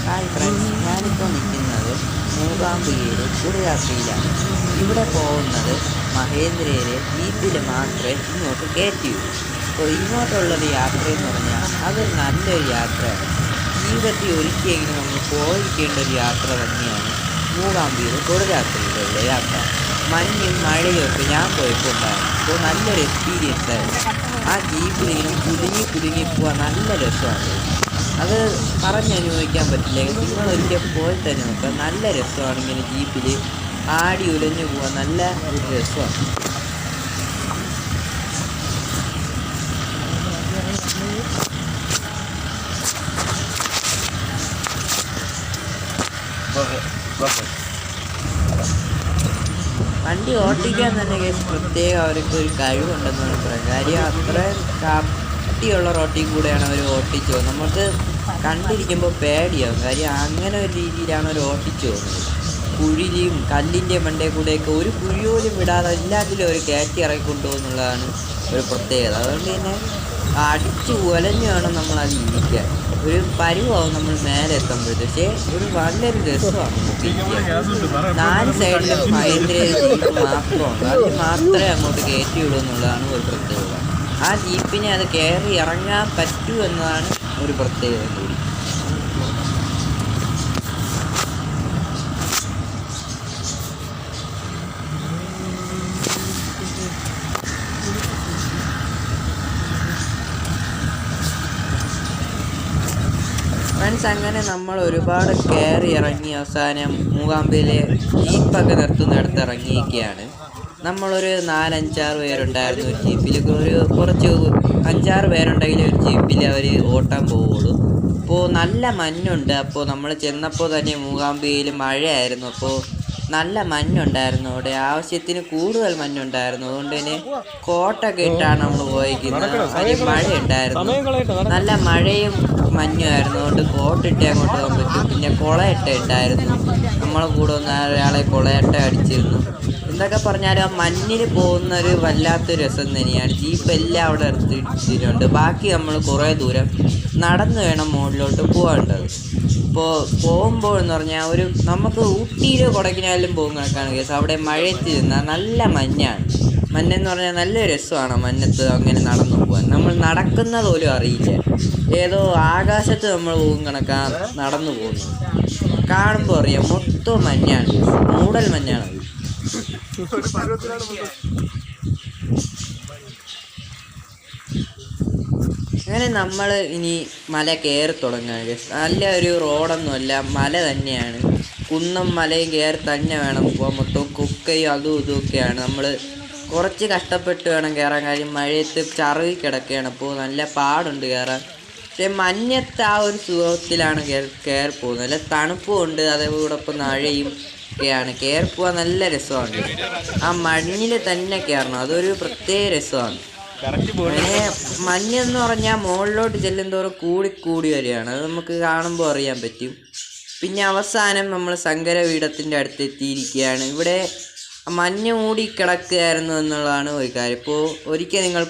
Hi friends, ഞാനിപ്പോൾ നിൽക്കുന്നത് മൂകാംബികയിലെ കുടയാത്രയിലാണ്. ഇവിടെ പോകുന്നത് മഹേന്ദ്രയിലെ ജീപ്പിൽ മാത്രമേ ഇങ്ങോട്ട് കയറ്റിയുള്ളൂ. അപ്പോൾ ഇങ്ങോട്ടുള്ളൊരു യാത്രയെന്ന് പറഞ്ഞാൽ അതൊരു നല്ലൊരു യാത്രയാണ്. ജീവിതത്തിൽ ഒരിക്കലെങ്കിലും നമ്മൾ പോയിരിക്കേണ്ട ഒരു യാത്ര തന്നെയാണ് മൂകാംബികയിലെ കുടയാത്രയിലുള്ള യാത്ര. മഞ്ഞും മഴയും ഒക്കെ ഞാൻ പോയപ്പോൾ ഉണ്ടായിരുന്നു. അപ്പോൾ നല്ലൊരു എക്സ്പീരിയൻസ് ആയിരുന്നു. ആ ജീപ്പിലിങ്ങനെ കുടുങ്ങി പോകാൻ നല്ല രസമാണ്. അത് പറഞ്ഞനുഭവിക്കാൻ പറ്റില്ല. നിങ്ങളൊരിക്കൽ പോയി തന്നെ നോക്കുക. നല്ല രസമാണ്. ഇങ്ങനെ ജീപ്പിൽ ആടി ഉലഞ്ഞു പോകാൻ നല്ല ഒരു രസമാണ്. വണ്ടി ഓട്ടിക്കാൻ തന്നെ പ്രത്യേകം അവർക്ക് ഒരു കഴിവുണ്ടെന്ന് വേണം പറയാം. കാര്യം അത്രയും കട്ടിയുള്ള റോട്ടിൽ കൂടെയാണ് അവർ ഓട്ടിച്ചു പോകുന്നത്. നമുക്ക് കണ്ടിരിക്കുമ്പോൾ പേടിയാവും. കാര്യം അങ്ങനെ ഒരു രീതിയിലാണ് അവർ ഓട്ടിച്ചു പോകുന്നത്. കുഴിയും കല്ലിൻ്റെ മണ്ടയിൽ കൂടെയൊക്കെ ഒരു കുഴി പോലും വിടാതെ എല്ലാത്തിലും അവർ കയറ്റി ഇറക്കി കൊണ്ടുപോകുന്നുള്ളതാണ് ഒരു പ്രത്യേകത. അതുകൊണ്ട് തന്നെ അടിച്ചു ഉലഞ്ഞു വേണം നമ്മളത് ഇരിക്കാൻ. ഒരു പരുവാവും നമ്മൾ മേലെ എത്തുമ്പോഴത്തെ. പക്ഷേ ഒരു നല്ലൊരു രസമാണ്. 4 സൈഡിലും ഭയങ്കര ജീപ്പ് മാത്രമുണ്ട്. അത് മാത്രമേ അങ്ങോട്ട് കയറ്റിയുള്ളൂ എന്നുള്ളതാണ് ഒരു പ്രത്യേകത. ആ ജീപ്പിനെ അത് കയറി ഇറങ്ങാൻ പറ്റൂ എന്നതാണ് ഒരു പ്രത്യേകത കൂടി. ഫ്രണ്ട്സ്, അങ്ങനെ നമ്മൾ ഒരുപാട് കയറി ഇറങ്ങി അവസാനം മൂകാംബികയിലെ ജീപ്പൊക്കെ നിർത്തുന്നിടത്ത് ഇറങ്ങിയിരിക്കുകയാണ്. നമ്മളൊരു 4-5-6 പേരുണ്ടായിരുന്നു ഒരു ജീപ്പിൽ. കുറച്ച് 5-6 പേരുണ്ടെങ്കിൽ ഒരു ജീപ്പിൽ അവർ ഓട്ടാൻ പോവുള്ളൂ. അപ്പോൾ നല്ല മഞ്ഞുണ്ട്. അപ്പോൾ നമ്മൾ ചെന്നപ്പോൾ തന്നെ മൂകാംബികയിൽ മഴയായിരുന്നു. അപ്പോൾ നല്ല മഞ്ഞുണ്ടായിരുന്നു. അവിടെ ആവശ്യത്തിന് കൂടുതൽ മഞ്ഞുണ്ടായിരുന്നു. അതുകൊണ്ട് തന്നെ കോട്ടൊക്കെ ഇട്ടാണ് നമ്മൾ പോയിരിക്കുന്നത്. അതിന് മഴയുണ്ടായിരുന്നു. നല്ല മഴയും മഞ്ഞുമായിരുന്നു. അതുകൊണ്ട് കോട്ടിട്ട് അങ്ങോട്ട് പോകാൻ പറ്റും. പിന്നെ കുളയട്ട ഉണ്ടായിരുന്നു. നമ്മളെ കൂടെ ഒരാളെ കുളയട്ട അടിച്ചിരുന്നു. എന്തൊക്കെ പറഞ്ഞാലും ആ മഞ്ഞിൽ പോകുന്ന ഒരു വല്ലാത്തൊരു രസം തന്നെയാണ്. ജീപ്പ് എല്ലാം അവിടെ എടുത്തിട്ടുണ്ട്. ബാക്കി നമ്മൾ കുറേ ദൂരം നടന്നു വേണം മുകളിലോട്ട് പോകേണ്ടത്. ഇപ്പോൾ പോകുമ്പോൾ എന്ന് പറഞ്ഞാൽ നമുക്ക് ഊട്ടിയിലോ കൊടൈക്കനാലിലും പോകുന്ന കണക്കാണ് കേസ്. അവിടെ മഴയത്ത് നിന്നാൽ നല്ല മഞ്ഞാണ്. മഞ്ഞെന്ന് പറഞ്ഞാൽ നല്ല രസമാണ്. മഞ്ഞത്ത് അങ്ങനെ നടന്നു പോകാൻ നമ്മൾ നടക്കുന്നത് പോലും അറിയില്ല. ഏതോ ആകാശത്ത് നമ്മൾ പോകും കണക്കാണ് നടന്നു പോകുന്നത്. കാണുമ്പോൾ അറിയാം മൊത്തം മഞ്ഞാണ്, മൂടൽ മഞ്ഞാണ്. അങ്ങനെ നമ്മൾ ഇനി മല കയറി തുടങ്ങുകയാണ്. നല്ല ഒരു റോഡൊന്നുമല്ല, മല തന്നെയാണ്. കുന്നും മലയും കയറി തന്നെ വേണം പോകാൻ. മൊത്തം കുക്കയും അതും ഇതുമൊക്കെയാണ്. നമ്മൾ കുറച്ച് കഷ്ടപ്പെട്ട് വേണം കയറാൻ. കാര്യം മഴയത്ത് ചറുകി കിടക്കുകയാണ്. അപ്പോൾ നല്ല പാടുണ്ട് കയറാൻ. പക്ഷേ മഞ്ഞത്ത് ആ ഒരു സുഖത്തിലാണ് കയറി പോകുന്നത്. നല്ല തണുപ്പുമുണ്ട്, അതേപോടൊപ്പം മഴയും ഒക്കെയാണ്. കയറി പോകാൻ നല്ല രസമാണ്. ആ മഞ്ഞിൽ തന്നെ കയറണം, അതൊരു പ്രത്യേക രസമാണ്. അങ്ങനെ മഞ്ഞെന്ന് പറഞ്ഞാൽ മുകളിലോട്ട് ചെല്ലുന്തോറും കൂടി വരികയാണ്. അത് നമുക്ക് കാണുമ്പോൾ അറിയാൻ പറ്റും. പിന്നെ അവസാനം നമ്മൾ ശങ്കരപീഠത്തിൻ്റെ അടുത്ത് എത്തിയിരിക്കുകയാണ്. ഇവിടെ മഞ്ഞ് മൂടി കിടക്കുകയായിരുന്നു എന്നുള്ളതാണ് ഒരു കാര്യം. ഇപ്പോൾ ഒരിക്കൽ നിങ്ങൾ